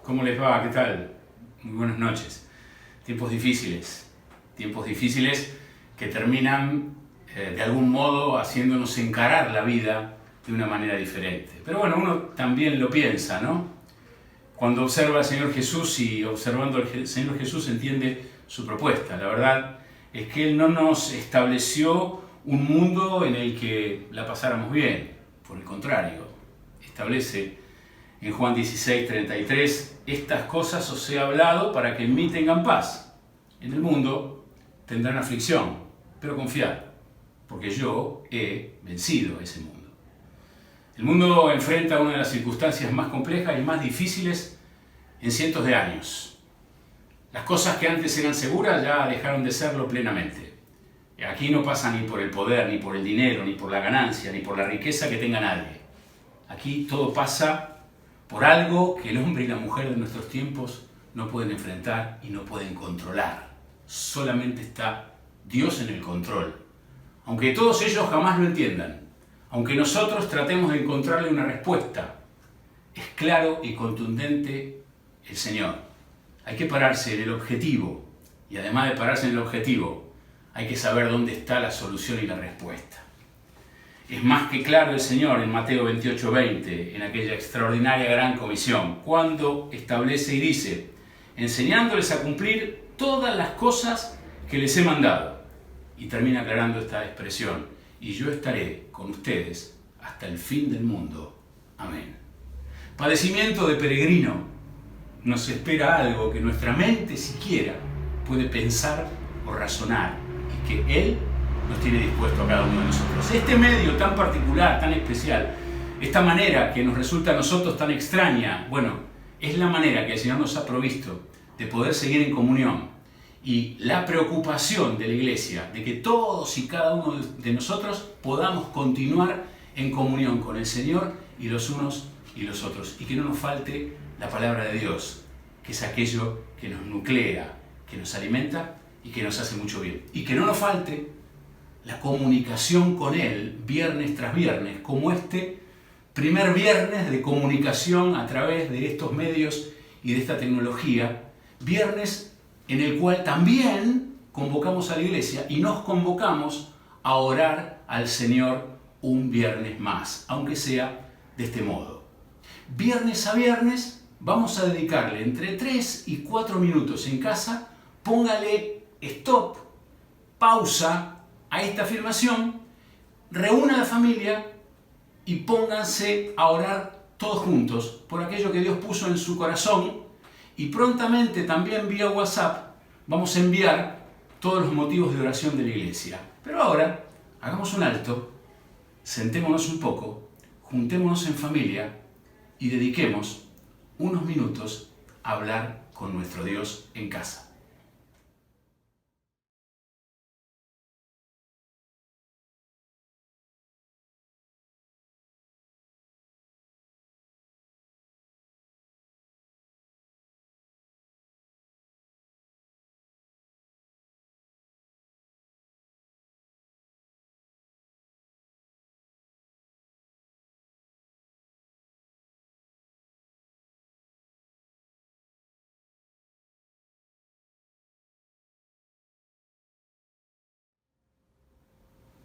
¿Cómo les va? ¿Qué tal? Muy buenas noches. Tiempos difíciles que terminan de algún modo haciéndonos encarar la vida de una manera diferente. Pero bueno, uno también lo piensa, ¿no? Cuando observa al Señor Jesús y observando al Señor Jesús entiende su propuesta. La verdad es que Él no nos estableció un mundo en el que la pasáramos bien. Por el contrario, establece en Juan 16:33, estas cosas os he hablado para que en mí tengan paz. En el mundo tendrán aflicción, pero confiad, porque yo he vencido a ese mundo. El mundo enfrenta una de las circunstancias más complejas y más difíciles en cientos de años. Las cosas que antes eran seguras ya dejaron de serlo plenamente. Aquí no pasa ni por el poder, ni por el dinero, ni por la ganancia, ni por la riqueza que tenga nadie. Aquí todo pasa por algo que el hombre y la mujer de nuestros tiempos no pueden enfrentar y no pueden controlar. Solamente está Dios en el control. Aunque todos ellos jamás lo entiendan, aunque nosotros tratemos de encontrarle una respuesta, es claro y contundente el Señor. Hay que pararse en el objetivo, y además de pararse en el objetivo, hay que saber dónde está la solución y la respuesta. Es más que claro el Señor en Mateo 28:20, en aquella extraordinaria gran comisión, cuando establece y dice, enseñándoles a cumplir todas las cosas que les he mandado. Y termina aclarando esta expresión, y yo estaré con ustedes hasta el fin del mundo. Amén. Padecimiento de peregrino. Nos espera algo que nuestra mente siquiera puede pensar o razonar, y que Él nos tiene dispuesto a cada uno de nosotros. Este medio tan particular, tan especial, esta manera que nos resulta a nosotros tan extraña, bueno, es la manera que el Señor nos ha provisto de poder seguir en comunión. Y la preocupación de la Iglesia, de que todos y cada uno de nosotros podamos continuar en comunión con el Señor y los unos y los otros. Y que no nos falte la palabra de Dios, que es aquello que nos nuclea, que nos alimenta y que nos hace mucho bien. Y que no nos falte la comunicación con Él viernes tras viernes, como este primer viernes de comunicación a través de estos medios y de esta tecnología, viernes en el cual también convocamos a la Iglesia y nos convocamos a orar al Señor un viernes más, aunque sea de este modo. Viernes a viernes vamos a dedicarle entre 3 y 4 minutos en casa, póngale stop, pausa, a esta afirmación, reúna a la familia y pónganse a orar todos juntos por aquello que Dios puso en su corazón, y prontamente también vía WhatsApp vamos a enviar todos los motivos de oración de la Iglesia. Pero ahora, hagamos un alto, sentémonos un poco, juntémonos en familia y dediquemos unos minutos a hablar con nuestro Dios en casa.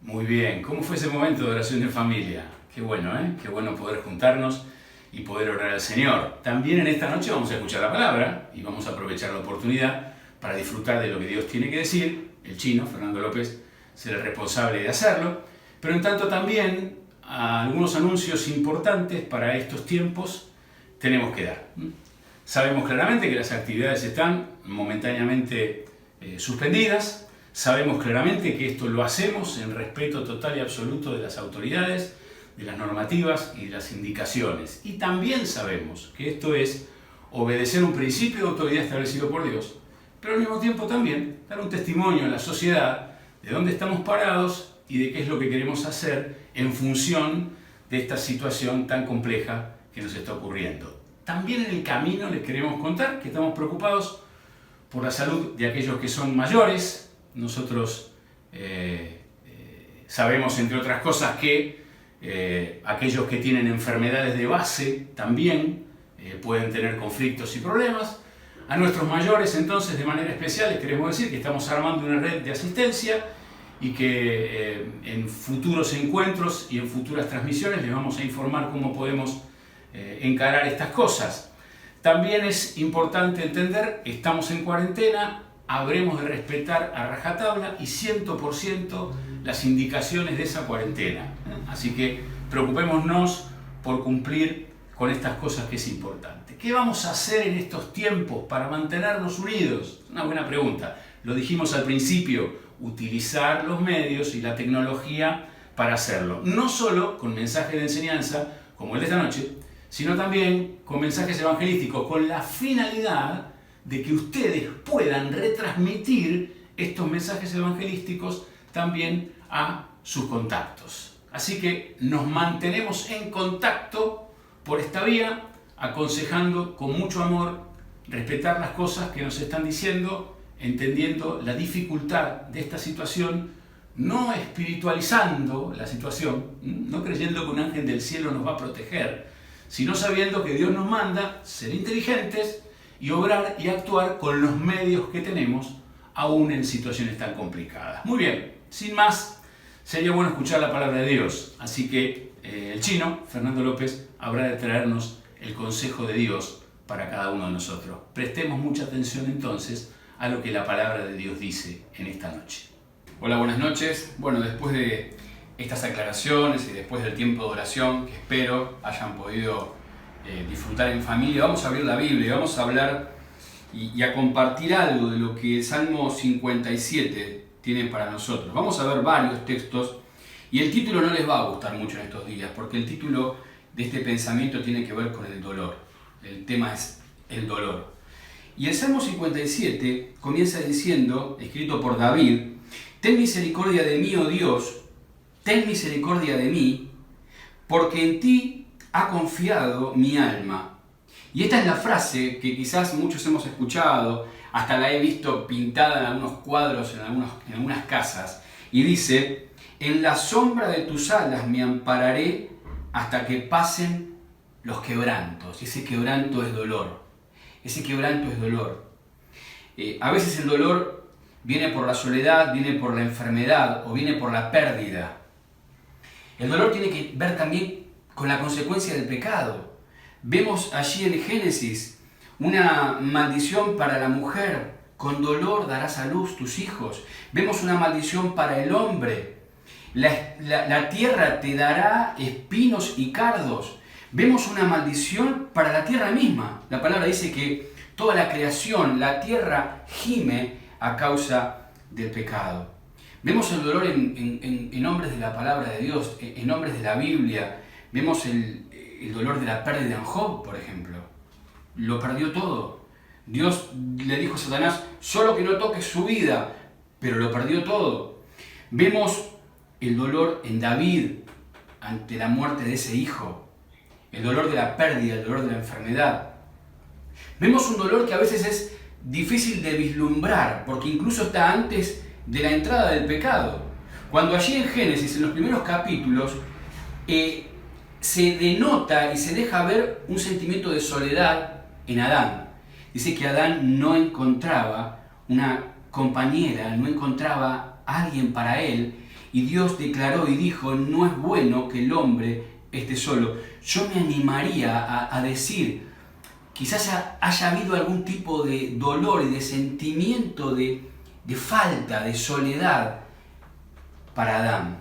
Muy bien, ¿cómo fue ese momento de oración de familia? Qué bueno, ¿eh? Qué bueno poder juntarnos y poder orar al Señor. También en esta noche vamos a escuchar la palabra y vamos a aprovechar la oportunidad para disfrutar de lo que Dios tiene que decir. El chino, Fernando López, será el responsable de hacerlo. Pero en tanto también algunos anuncios importantes para estos tiempos tenemos que dar. Sabemos claramente que las actividades están momentáneamente suspendidas. Sabemos claramente que esto lo hacemos en respeto total y absoluto de las autoridades, de las normativas y de las indicaciones. Y también sabemos que esto es obedecer un principio de autoridad establecido por Dios, pero al mismo tiempo también dar un testimonio a la sociedad de dónde estamos parados y de qué es lo que queremos hacer en función de esta situación tan compleja que nos está ocurriendo. También en el camino les queremos contar que estamos preocupados por la salud de aquellos que son mayores. Nosotros sabemos, entre otras cosas, que aquellos que tienen enfermedades de base también pueden tener conflictos y problemas. A nuestros mayores, entonces, de manera especial, les queremos decir que estamos armando una red de asistencia y que en futuros encuentros y en futuras transmisiones les vamos a informar cómo podemos encarar estas cosas. También es importante entender que estamos en cuarentena, habremos de respetar a rajatabla y 100% las indicaciones de esa cuarentena. Así que preocupémonos por cumplir con estas cosas que es importante. ¿Qué vamos a hacer en estos tiempos para mantenernos unidos? Una buena pregunta. Lo dijimos al principio, utilizar los medios y la tecnología para hacerlo. No solo con mensajes de enseñanza, como el de esta noche, sino también con mensajes evangelísticos, con la finalidad de que ustedes puedan retransmitir estos mensajes evangelísticos también a sus contactos. Así que nos mantenemos en contacto por esta vía, aconsejando con mucho amor, respetar las cosas que nos están diciendo, entendiendo la dificultad de esta situación, no espiritualizando la situación, no creyendo que un ángel del cielo nos va a proteger, sino sabiendo que Dios nos manda ser inteligentes y obrar y actuar con los medios que tenemos, aún en situaciones tan complicadas. Muy bien, sin más, sería bueno escuchar la palabra de Dios, así que el chino, Fernando López, habrá de traernos el consejo de Dios para cada uno de nosotros. Prestemos mucha atención entonces a lo que la palabra de Dios dice en esta noche. Hola, buenas noches. Bueno, después de estas aclaraciones y después del tiempo de oración que espero hayan podido disfrutar en familia, vamos a abrir la Biblia y vamos a hablar y a compartir algo de lo que el Salmo 57 tiene para nosotros. Vamos a ver varios textos y el título no les va a gustar mucho en estos días porque el título de este pensamiento tiene que ver con el dolor. El tema es el dolor. Y el Salmo 57 comienza diciendo, escrito por David: «Ten misericordia de mí, oh Dios, ten misericordia de mí, porque en ti ha confiado mi alma». Y esta es la frase que quizás muchos hemos escuchado, hasta la he visto pintada en algunos cuadros, en algunas casas, y dice: «En la sombra de tus alas me ampararé hasta que pasen los quebrantos». Y ese quebranto es dolor. Ese quebranto es dolor. A veces el dolor viene por la soledad, viene por la enfermedad o viene por la pérdida. El dolor tiene que ver también con la consecuencia del pecado. Vemos allí en Génesis una maldición para la mujer: con dolor darás a luz tus hijos. Vemos una maldición para el hombre: la tierra te dará espinos y cardos. Vemos una maldición para la tierra misma. La palabra dice que toda la creación, la tierra, gime a causa del pecado. Vemos el dolor en hombres de la palabra de Dios, en hombres de la Biblia. Vemos el dolor de la pérdida en Job, por ejemplo. Lo perdió todo. Dios le dijo a Satanás: solo que no toques su vida, pero lo perdió todo. Vemos el dolor en David ante la muerte de ese hijo. El dolor de la pérdida, el dolor de la enfermedad. Vemos un dolor que a veces es difícil de vislumbrar, porque incluso está antes de la entrada del pecado. Cuando allí en Génesis, en los primeros capítulos, se denota y se deja ver un sentimiento de soledad en Adán. Dice que Adán no encontraba una compañera, no encontraba a alguien para él, y Dios declaró y dijo: no es bueno que el hombre esté solo. Yo me animaría a decir, quizás haya habido algún tipo de dolor y de sentimiento de falta, de soledad para Adán.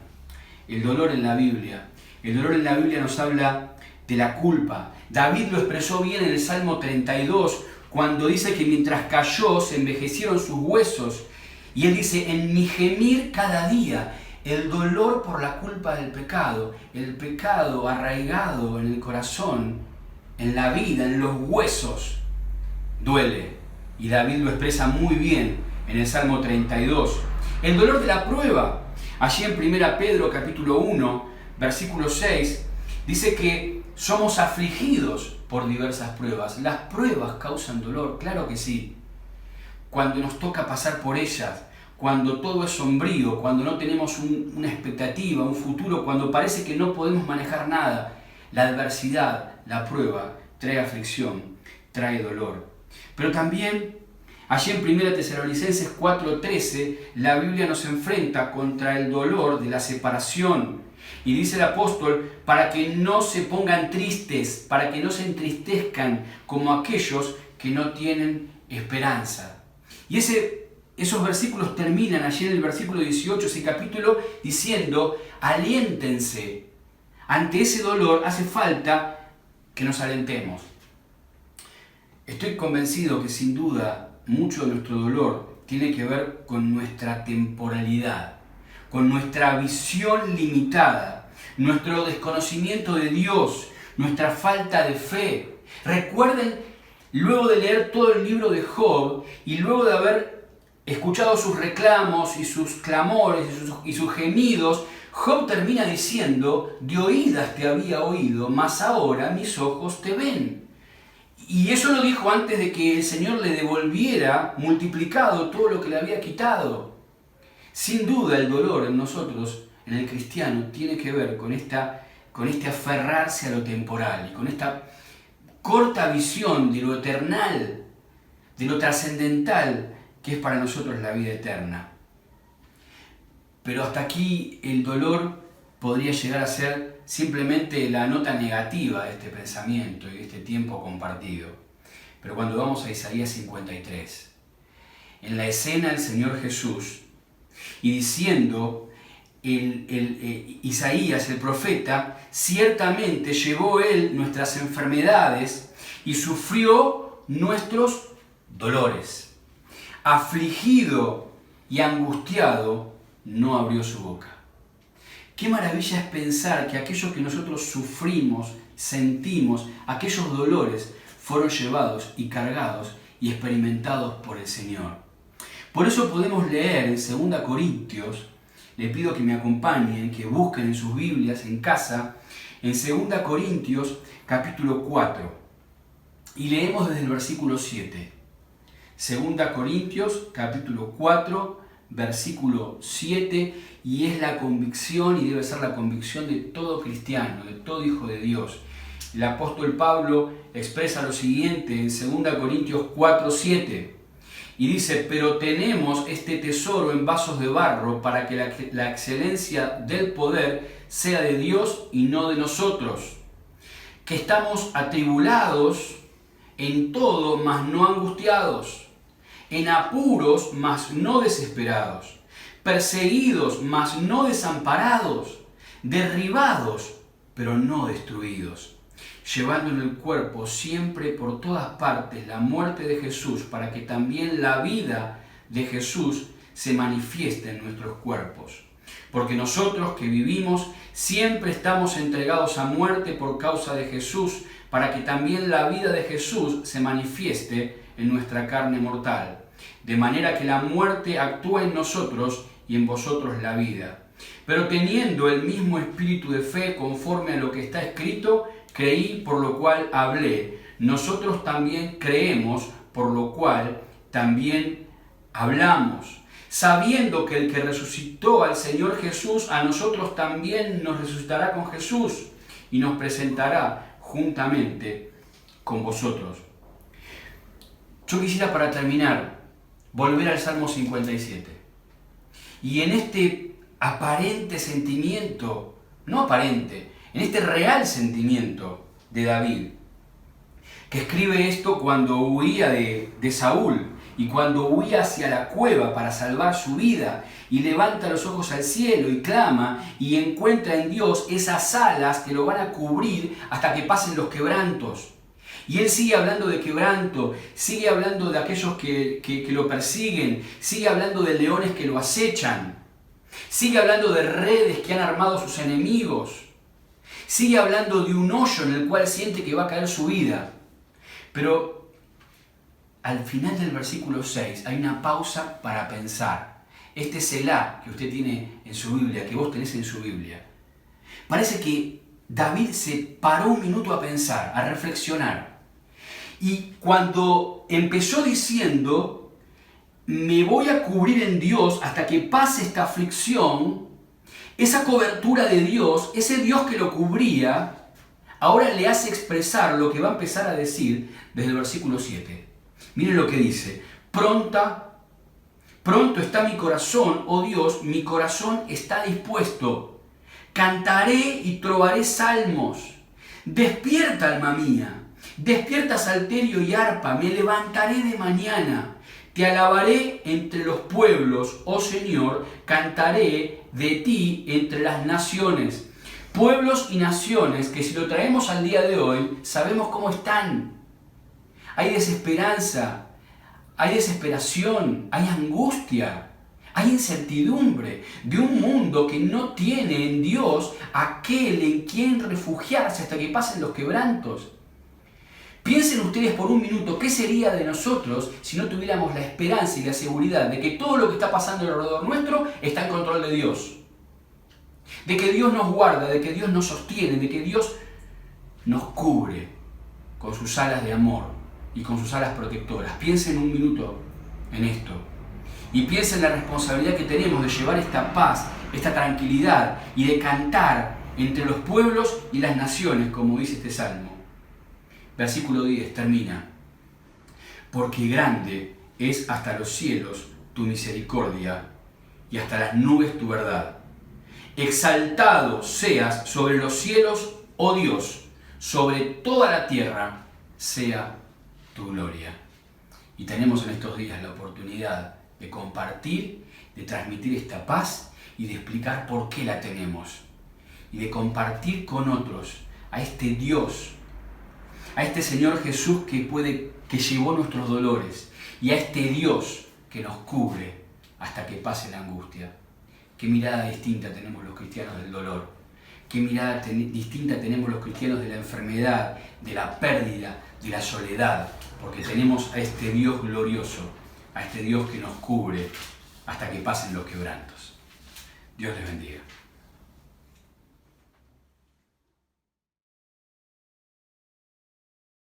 El dolor en la Biblia. El dolor en la Biblia nos habla de la culpa. David lo expresó bien en el Salmo 32, cuando dice que mientras cayó se envejecieron sus huesos. Y él dice: en mi gemir cada día. El dolor por la culpa del pecado, el pecado arraigado en el corazón, en la vida, en los huesos, duele. Y David lo expresa muy bien en el Salmo 32. El dolor de la prueba. Allí en 1 Pedro capítulo 1, versículo 6, dice que somos afligidos por diversas pruebas. Las pruebas causan dolor, claro que sí. Cuando nos toca pasar por ellas, cuando todo es sombrío, cuando no tenemos una expectativa, un futuro, cuando parece que no podemos manejar nada, la adversidad, la prueba, trae aflicción, trae dolor. Pero también, allí en 1 Tesalonicenses 4:13, la Biblia nos enfrenta contra el dolor de la separación. Y dice el apóstol, para que no se pongan tristes, para que no se entristezcan como aquellos que no tienen esperanza. Y esos versículos terminan allí en el versículo 18, ese capítulo, diciendo, aliéntense. Ante ese dolor hace falta que nos alentemos. Estoy convencido que sin duda mucho de nuestro dolor tiene que ver con nuestra temporalidad, con nuestra visión limitada, nuestro desconocimiento de Dios, nuestra falta de fe. Recuerden, luego de leer todo el libro de Job y luego de haber escuchado sus reclamos y sus clamores y sus gemidos, Job termina diciendo, de oídas te había oído, mas ahora mis ojos te ven. Y eso lo dijo antes de que el Señor le devolviera multiplicado todo lo que le había quitado. Sin duda el dolor en nosotros, en el cristiano, tiene que ver con este aferrarse a lo temporal y con esta corta visión de lo eternal, de lo trascendental que es para nosotros la vida eterna. Pero hasta aquí el dolor podría llegar a ser simplemente la nota negativa de este pensamiento y de este tiempo compartido. Pero cuando vamos a Isaías 53, en la escena el Señor Jesús, y diciendo Isaías, el profeta, ciertamente llevó él nuestras enfermedades y sufrió nuestros dolores. Afligido y angustiado, no abrió su boca. Qué maravilla es pensar que aquello que nosotros sufrimos, sentimos, aquellos dolores, fueron llevados y cargados y experimentados por el Señor. Por eso podemos leer en 2 Corintios, le pido que me acompañen, que busquen en sus Biblias, en casa, en 2 Corintios capítulo 4, y leemos desde el versículo 7. 2 Corintios capítulo 4, versículo 7, y es la convicción, y debe ser la convicción de todo cristiano, de todo hijo de Dios. El apóstol Pablo expresa lo siguiente en 2 Corintios 4, 7, y dice, pero tenemos este tesoro en vasos de barro para que la excelencia del poder sea de Dios y no de nosotros, que estamos atribulados en todo, mas no angustiados, en apuros, mas no desesperados, perseguidos, mas no desamparados, derribados, pero no destruidos, llevando en el cuerpo siempre por todas partes la muerte de Jesús, para que también la vida de Jesús se manifieste en nuestros cuerpos. Porque nosotros que vivimos siempre estamos entregados a muerte por causa de Jesús, para que también la vida de Jesús se manifieste en nuestra carne mortal. De manera que la muerte actúa en nosotros y en vosotros la vida. Pero teniendo el mismo espíritu de fe conforme a lo que está escrito, creí, por lo cual hablé. Nosotros también creemos, por lo cual también hablamos. Sabiendo que el que resucitó al Señor Jesús, a nosotros también nos resucitará con Jesús y nos presentará juntamente con vosotros. Yo quisiera, para terminar, volver al Salmo 57. Y en este aparente sentimiento, no aparente, en este real sentimiento de David, que escribe esto cuando huía de Saúl y cuando huía hacia la cueva para salvar su vida y levanta los ojos al cielo y clama y encuentra en Dios esas alas que lo van a cubrir hasta que pasen los quebrantos. Y él sigue hablando de quebranto, sigue hablando de aquellos que lo persiguen, sigue hablando de leones que lo acechan, sigue hablando de redes que han armado sus enemigos, sigue hablando de un hoyo en el cual siente que va a caer su vida. Pero al final del versículo 6 hay una pausa para pensar. Este Selah que usted tiene en su Biblia, que vos tenés en su Biblia, parece que David se paró un minuto a pensar, a reflexionar. Y cuando empezó diciendo, me voy a cubrir en Dios hasta que pase esta aflicción, esa cobertura de Dios, ese Dios que lo cubría, ahora le hace expresar lo que va a empezar a decir desde el versículo 7. Miren lo que dice: pronto está mi corazón, oh Dios, mi corazón está dispuesto. Cantaré y trovaré salmos. Despierta, alma mía, despierta salterio y arpa, me levantaré de mañana. Te alabaré entre los pueblos, oh Señor, cantaré de ti entre las naciones. Pueblos y naciones que, si lo traemos al día de hoy, sabemos cómo están. Hay desesperanza, hay desesperación, hay angustia, hay incertidumbre de un mundo que no tiene en Dios aquel en quien refugiarse hasta que pasen los quebrantos. Piensen ustedes por un minuto qué sería de nosotros si no tuviéramos la esperanza y la seguridad de que todo lo que está pasando alrededor nuestro está en control de Dios. De que Dios nos guarda, de que Dios nos sostiene, de que Dios nos cubre con sus alas de amor y con sus alas protectoras. Piensen un minuto en esto y piensen en la responsabilidad que tenemos de llevar esta paz, esta tranquilidad y de cantar entre los pueblos y las naciones, como dice este salmo. Versículo 10 termina: porque grande es hasta los cielos tu misericordia y hasta las nubes tu verdad. Exaltado seas sobre los cielos, oh Dios, sobre toda la tierra sea tu gloria. Y tenemos en estos días la oportunidad de compartir, de transmitir esta paz y de explicar por qué la tenemos. Y de compartir con otros a este Dios, a este Señor Jesús que llevó nuestros dolores, y a este Dios que nos cubre hasta que pase la angustia. Qué mirada distinta tenemos los cristianos del dolor, qué mirada distinta tenemos los cristianos de la enfermedad, de la pérdida, de la soledad, porque tenemos a este Dios glorioso, a este Dios que nos cubre hasta que pasen los quebrantos. Dios les bendiga.